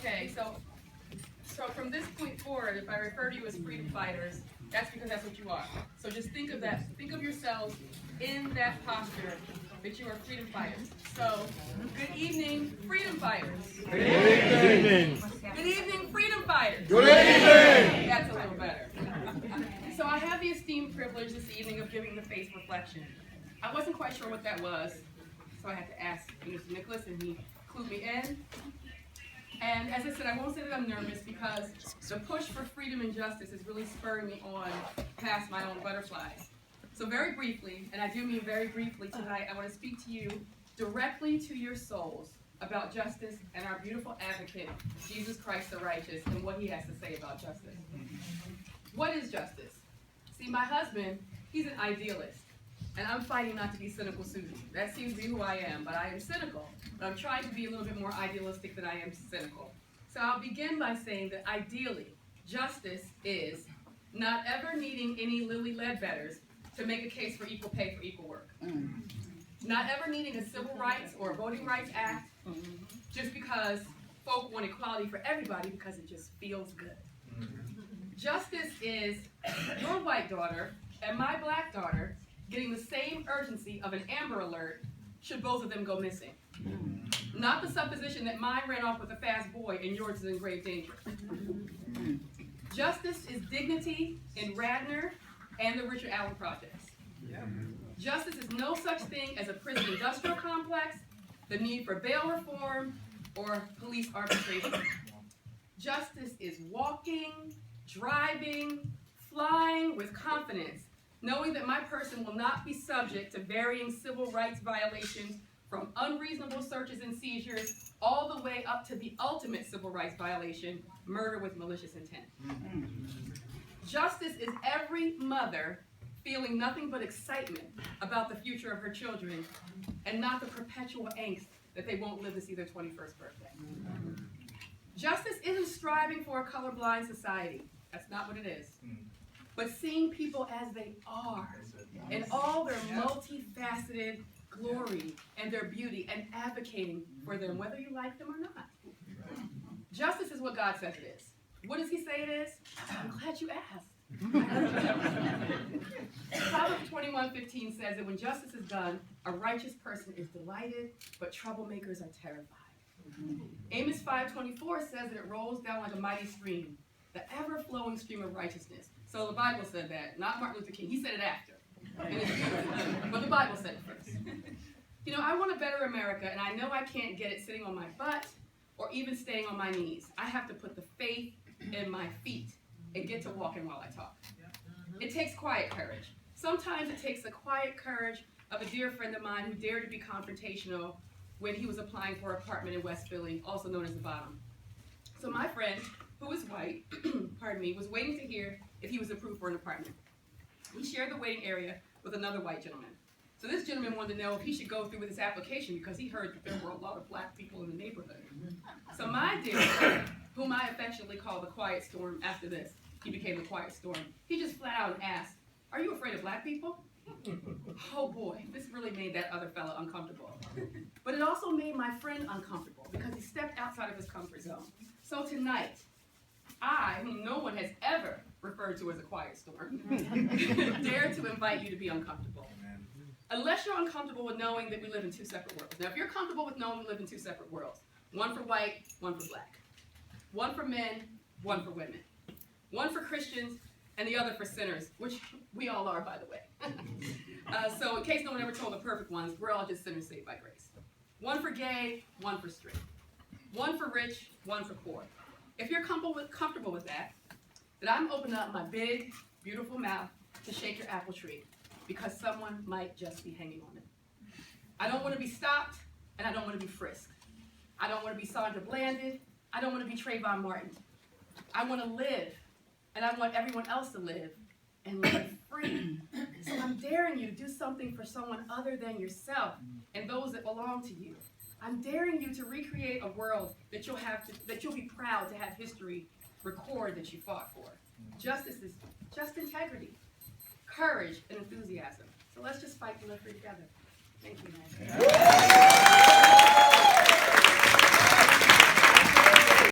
Okay, so from this point forward, if I refer to you as freedom fighters, that's because that's what you are. So just think of that. Think of yourselves in that posture that you are freedom fighters. So, good evening, freedom fighters. Good evening. Good evening, freedom fighters. Good evening. That's a little better. So I have the esteemed privilege this evening of giving the faith reflection. I wasn't quite sure what that was, so I had to ask Mr. Nicholas, and he clued me in. And as I said, I won't say that I'm nervous because the push for freedom and justice is really spurring me on past my own butterflies. So very briefly, and I do mean very briefly tonight, I want to speak to you directly to your souls about justice and our beautiful advocate, Jesus Christ the righteous, and what he has to say about justice. What is justice? See, my husband, he's an idealist, and I'm fighting not to be cynical Susie. That seems to be who I am, but I am cynical. But I'm trying to be a little bit more idealistic than I am cynical. So I'll begin by saying that ideally, justice is not ever needing any Lily Ledbetters to make a case for equal pay for equal work. Not ever needing a civil rights or a voting rights act just because folk want equality for everybody because it just feels good. Justice is your white daughter and my black daughter getting the same urgency of an Amber Alert should both of them go missing. Not the supposition that mine ran off with a fast boy and yours is in grave danger. Justice is dignity in Radnor and the Richard Allen projects. Justice is no such thing as a prison industrial complex, the need for bail reform, or police arbitration. Justice is walking, driving, flying with confidence, knowing that my person will not be subject to varying civil rights violations from unreasonable searches and seizures all the way up to the ultimate civil rights violation, murder with malicious intent. Justice is every mother feeling nothing but excitement about the future of her children and not the perpetual angst that they won't live to see their 21st birthday. Justice isn't striving for a colorblind society. That's not what it is. But seeing people as they are in all their multifaceted glory and their beauty and advocating for them, whether you like them or not. Justice is what God says it is. What does he say it is? I'm glad you asked. Proverbs 21:15 says that when justice is done, a righteous person is delighted, but troublemakers are terrified. Amos 5:24 says that it rolls down like a mighty stream, the ever-flowing stream of righteousness. So the Bible said that, not Martin Luther King. He said it after. And it's beautiful. But the Bible said it first. You know, I want a better America, and I know I can't get it sitting on my butt or even staying on my knees. I have to put the faith in my feet and get to walking while I talk. It takes quiet courage. Sometimes it takes the quiet courage of a dear friend of mine who dared to be confrontational when he was applying for an apartment in West Philly, also known as the Bottom. So my friend, who is white, pardon me, was waiting to hear if he was approved for an apartment. He shared the waiting area with another white gentleman. So this gentleman wanted to know if he should go through with his application because he heard that there were a lot of black people in the neighborhood. So my dear friend, whom I affectionately call the Quiet Storm after this, he became the Quiet Storm, he just flat out asked, "Are you afraid of black people?" Oh boy, this really made that other fellow uncomfortable. But it also made my friend uncomfortable because he stepped outside of his comfort zone. So tonight, I, whom no one has ever referred to as a quiet storm, dare to invite you to be uncomfortable. Unless you're uncomfortable with knowing that we live in two separate worlds. Now, if you're comfortable with knowing we live in two separate worlds, one for white, one for black. One for men, one for women. One for Christians, and the other for sinners, which we all are, by the way. So in case no one ever told the perfect ones, we're all just sinners saved by grace. One for gay, one for straight. One for rich, one for poor. If you're comfortable with that, then I'm opening up my big, beautiful mouth to shake your apple tree, because someone might just be hanging on it. I don't want to be stopped, and I don't want to be frisked. I don't want to be Sandra Blanded. I don't want to be Trayvon Martin. I want to live, and I want everyone else to live, and live free. So I'm daring you to do something for someone other than yourself and those that belong to you. I'm daring you to recreate a world that you'll be proud to have history record that you fought for. Justice is just integrity, courage, and enthusiasm. So let's just fight to live free together. Thank you, man.